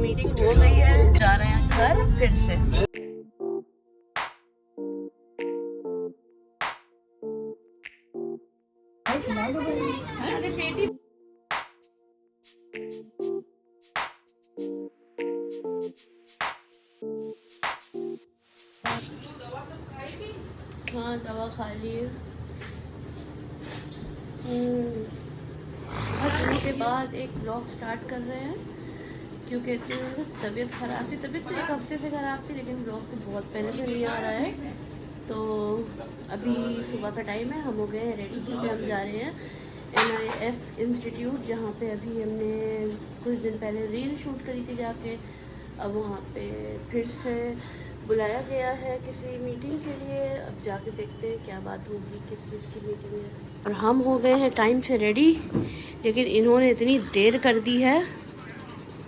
Meeting हो गई है, जा रहे हैं घर फिर से। अरे बेटी हाँ दवा खा ली है। बहुत दिनों के बाद एक ब्लॉग स्टार्ट कर रहे हैं क्योंकि तबीयत ख़राब थी। तबीयत तो एक हफ्ते से ख़राब थी लेकिन ब्लॉग तो बहुत पहले से नहीं आ रहा है। तो अभी सुबह का टाइम है, हम हो गए हैं रेडी क्योंकि हम जा रहे हैं NIF इंस्टीट्यूट, जहाँ पे अभी हमने कुछ दिन पहले रील शूट करी थी जाके। अब वहाँ पे फिर से बुलाया गया है किसी मीटिंग के लिए। अब जाके देखते हैं क्या बात होगी, किस चीज़ की मीटिंग है। और हम हो गए हैं टाइम से रेडी, लेकिन इन्होंने इतनी देर कर दी है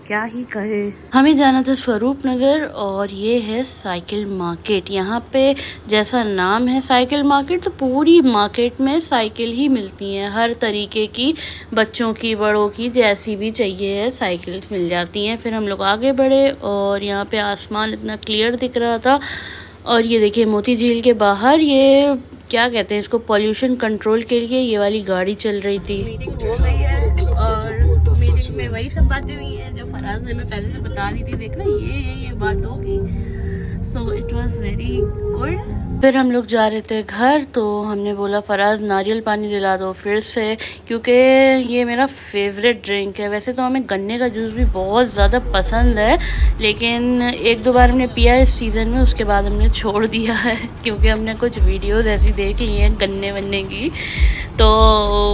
क्या ही कहे। हमें जाना था स्वरूप नगर और ये है साइकिल मार्केट। यहाँ पे जैसा नाम है साइकिल मार्केट, तो पूरी मार्केट में साइकिल ही मिलती हैं, हर तरीके की, बच्चों की बड़ों की, जैसी भी चाहिए है साइकिल्स मिल जाती हैं। फिर हम लोग आगे बढ़े और यहाँ पे आसमान इतना क्लियर दिख रहा था। और ये देखिए मोती झील के बाहर ये क्या कहते हैं इसको, पॉल्यूशन कंट्रोल के लिए ये वाली गाड़ी चल रही थी। मीटिंग हो गई है और मीटिंग में वही सब बातें हुई हैं जो फराज ने मैं पहले से बता दी थी। देखना ये बात होगी। So it was very good. फिर हम लोग जा रहे थे घर, तो हमने बोला फराज नारियल पानी दिला दो फिर से, क्योंकि ये मेरा फेवरेट ड्रिंक है। वैसे तो हमें गन्ने का जूस भी बहुत ज़्यादा पसंद है, लेकिन एक दो बार हमने पिया इस सीज़न में, उसके बाद हमने छोड़ दिया है क्योंकि हमने कुछ वीडियोज़ ऐसी देख ली हैं गन्ने वन्ने की, तो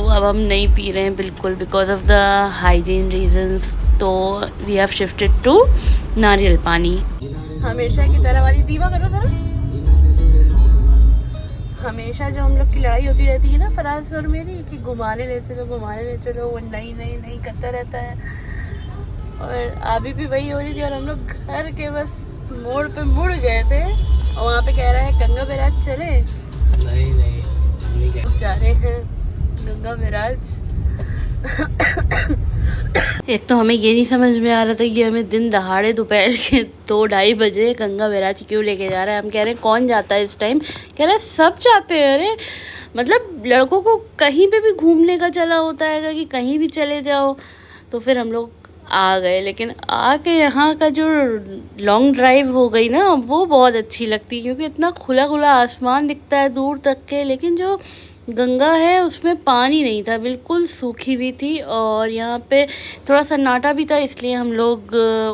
अब हम नहीं पी रहे हैं बिल्कुल because of the hygiene reasons. तो वी हैव शिफ्टेड टू नारियल पानी। हमेशा की तरह वाली दीवा करो ज़रा। हमेशा जो हम लोग की लड़ाई होती रहती है ना फराज और मेरी, कि घुमाने ले चलो घुमाने ले चलो, वो नहीं करता रहता है। और अभी भी वही हो रही थी और हम लोग घर के बस मोड़ पे मुड़ गए थे और वहाँ पे कह रहा है गंगा बैराज चले। नहीं जा रहे हैं गंगा बैराज। एक तो हमें ये नहीं समझ में आ रहा था कि हमें दिन दहाड़े दोपहर के 2-2:30 बजे गंगा बैराज क्यों लेके जा रहा है। हम कह रहे हैं कौन जाता है इस टाइम, कह रहे हैं सब जाते हैं। अरे मतलब लड़कों को कहीं पे भी घूमने का चला होता है कि कहीं भी चले जाओ। तो फिर हम लोग आ गए, लेकिन आके यहाँ का जो लॉन्ग ड्राइव हो गई ना वो बहुत अच्छी लगती है, क्योंकि इतना खुला खुला आसमान दिखता है दूर तक के, लेकिन जो गंगा है उसमें पानी नहीं था, बिल्कुल सूखी हुई थी। और यहाँ पे थोड़ा सन्नाटा भी था, इसलिए हम लोग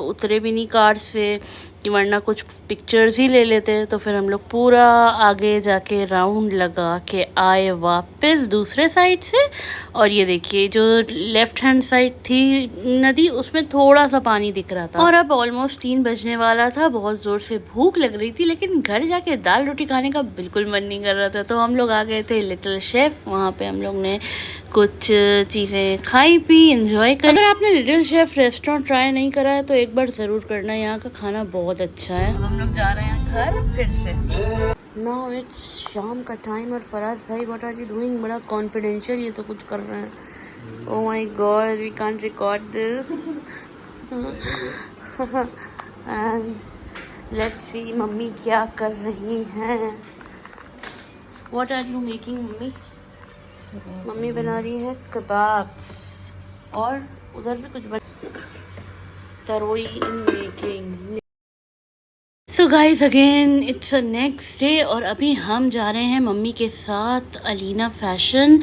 उतरे भी नहीं कार से, कि वरना कुछ पिक्चर्स ही ले लेते। तो फिर हम लोग पूरा आगे जाके राउंड लगा के आए वापस दूसरे साइड से। और ये देखिए जो लेफ्ट हैंड साइड थी नदी, उसमें थोड़ा सा पानी दिख रहा था। और अब ऑलमोस्ट 3 बजने वाला था, बहुत ज़ोर से भूख लग रही थी, लेकिन घर जाके दाल रोटी खाने का बिल्कुल मन नहीं कर रहा था। तो हम लोग आ गए थे लिटिल शेफ़, वहाँ पे हम लोग ने कुछ चीज़ें खाई पी, एंजॉय कर। अगर आपने लिटिल शेफ़ रेस्टोरेंट ट्राई नहीं करा है तो एक बार ज़रूर करना, यहाँ का खाना बहुत अच्छा है। अब हम लोग जा रहे हैं घर फिर से। नाउ इट्स शाम का टाइम और फराज भाई व्हाट आर यू डूइंग, बड़ा कॉन्फिडेंशियल ये तो कुछ कर रहे हैं। Oh my God we can't record this. And let's see mummy क्या कर रही हैं। What are you making mummy? Mummy बना रही है कबाब्स और उधर भी कुछ तरोई in making. So guys again it's a next day और अभी हम जा रहे हैं मम्मी के साथ अलीना फैशन,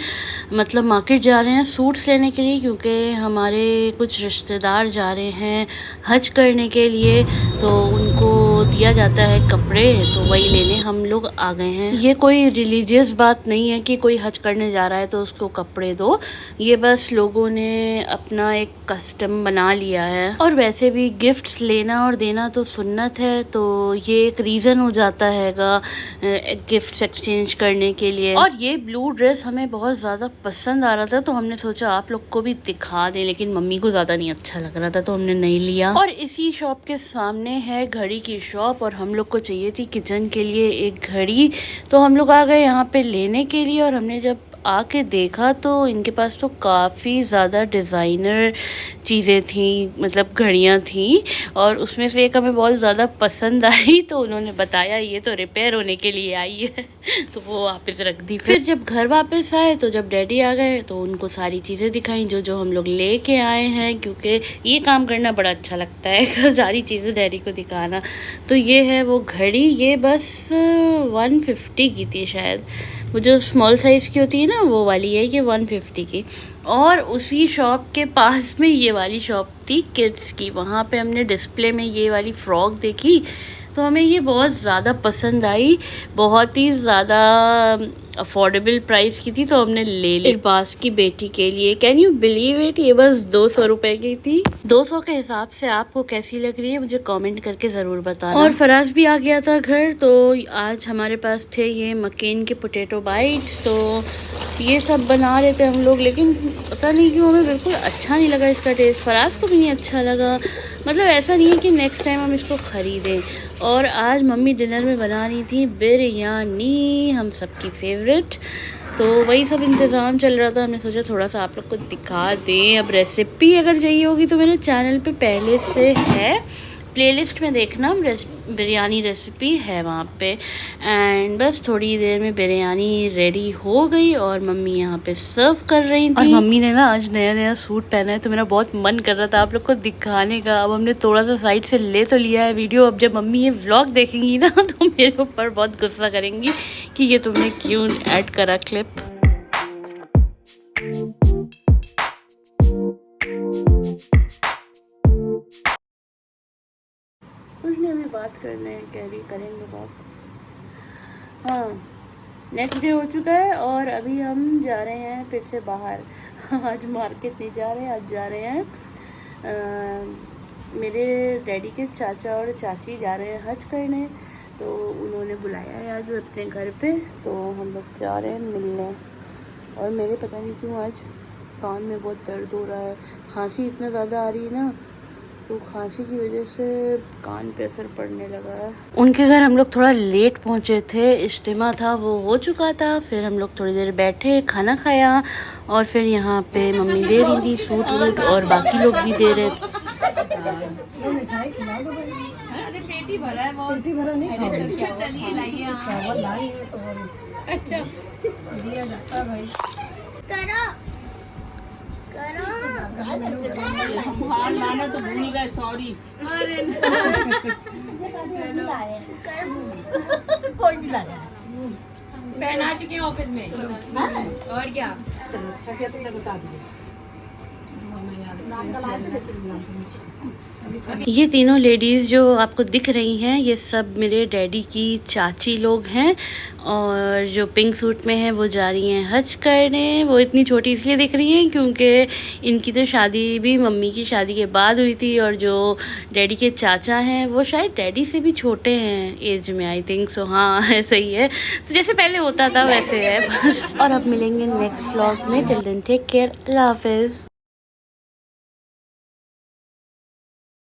मतलब मार्केट जा रहे हैं सूट्स लेने के लिए, क्योंकि हमारे कुछ रिश्तेदार जा रहे हैं हज करने के लिए, तो उनको दिया जाता है कपड़े, तो वही लेने हम लोग आ गए हैं। ये कोई रिलीजियस बात नहीं है कि कोई हज करने जा रहा है तो उसको कपड़े दो, ये बस लोगों ने अपना एक कस्टम बना लिया है। और वैसे भी गिफ्ट्स लेना और देना तो सुन्नत है, तो ये एक रीज़न हो जाता हैगा गिफ्ट्स एक्सचेंज करने के लिए। और ये ब्लू ड्रेस हमें बहुत ज़्यादा पसंद आ रहा था, तो हमने सोचा आप लोग को भी दिखा दें, लेकिन मम्मी को ज़्यादा नहीं अच्छा लग रहा था तो हमने नहीं लिया। और इसी शॉप के सामने है घड़ी की शॉप, और हम लोग को चाहिए थी किचन के लिए एक घड़ी, तो हम लोग आ गए यहाँ पे लेने के लिए। और हमने जब आके देखा तो इनके पास तो काफ़ी ज़्यादा डिज़ाइनर चीज़ें थी, मतलब घड़ियाँ थी, और उसमें से एक हमें बहुत ज़्यादा पसंद आई तो उन्होंने बताया ये तो रिपेयर होने के लिए आई है तो वो वापस रख दी। फिर जब घर वापस आए तो जब डैडी आ गए तो उनको सारी चीज़ें दिखाई जो जो हम लोग लेके आए हैं, क्योंकि ये काम करना बड़ा अच्छा लगता है सारी चीज़ें डैडी को दिखाना। तो ये है वो घड़ी, ये बस 150 की थी शायद, वो जो स्मॉल साइज़ की होती है ना वो वाली है, ये 150 की। और उसी शॉप के पास में ये वाली शॉप थी किड्स की, वहाँ पे हमने डिस्प्ले में ये वाली फ़्रॉक देखी तो हमें ये बहुत ज़्यादा पसंद आई, बहुत ही ज़्यादा अफोर्डेबल प्राइस की थी तो हमने ले ली। इरबाज की बेटी के लिए, कैन यू बिलीव इट, ये बस 200 रुपए की थी। 200 के हिसाब से आपको कैसी लग रही है मुझे कमेंट करके ज़रूर बताना। और फराज भी आ गया था घर, तो आज हमारे पास थे ये मकेन के पोटैटो बाइट्स, तो ये सब बना रहे थे हम लोग, लेकिन पता नहीं क्यों हमें बिल्कुल अच्छा नहीं लगा इसका टेस्ट, फराज को भी नहीं अच्छा लगा। मतलब ऐसा नहीं है कि नेक्स्ट टाइम हम इसको ख़रीदें। और आज मम्मी डिनर में बना रही थी बिरयानी, हम सबकी फेवरेट, तो वही सब इंतज़ाम चल रहा था। हमने सोचा थोड़ा सा आप लोग को दिखा दें। अब रेसिपी अगर चाहिए होगी तो मेरे चैनल पे पहले से है, प्लेलिस्ट में देखना, बिरयानी रेसिपी है वहाँ पे। एंड बस थोड़ी देर में बिरयानी रेडी हो गई और मम्मी यहाँ पे सर्व कर रही थी। और मम्मी ने ना आज नया नया सूट पहना है तो मेरा बहुत मन कर रहा था आप लोग को दिखाने का। अब हमने थोड़ा सा साइड से ले तो लिया है वीडियो, अब जब मम्मी ये व्लॉग देखेंगी ना तो मेरे ऊपर बहुत गुस्सा करेंगी कि ये तुमने क्यों ऐड करा क्लिप। कुछ नहीं, अभी बात करने करेंगे बात। हाँ, नेक्स्ट डे हो चुका है और अभी हम जा रहे हैं फिर से बाहर आज मार्केट नहीं जा रहे हैं, आज जा रहे हैं मेरे डैडी के चाचा और चाची जा रहे हैं हज करने, तो उन्होंने बुलाया है आज अपने घर पे, तो हम लोग जा रहे हैं मिलने। और मेरे पता नहीं क्यों आज कान में बहुत दर्द हो रहा है, खांसी इतना ज़्यादा आ रही है ना, तो खांसी की वजह से कान पे असर पड़ने लगा है। उनके घर हम लोग थोड़ा लेट पहुंचे थे, इज्तिमा था वो हो चुका था, फिर हम लोग थोड़ी देर बैठे खाना खाया और फिर यहाँ पे मम्मी दे रही थी सूट वूट और बाकी लोग भी दे रहे थे। लाना तो भूल गए, सॉरी। कोई भी लाया पहना चुके ऑफिस में और क्या। चलो अच्छा किया तुमने बता दिया। ये तीनों लेडीज़ जो आपको दिख रही हैं ये सब मेरे डैडी की चाची लोग हैं, और जो पिंक सूट में है वो जा रही हैं हज करने। वो इतनी छोटी इसलिए दिख रही हैं क्योंकि इनकी तो शादी भी मम्मी की शादी के बाद हुई थी, और जो डैडी के चाचा हैं वो शायद डैडी से भी छोटे हैं एज में, आई थिंक सो। हाँ ऐसा ही है, तो जैसे पहले होता था वैसे है बस। और अब मिलेंगे नेक्स्ट व्लॉग में, टिल देन टेक केयर, अल्लाह हाफिज़।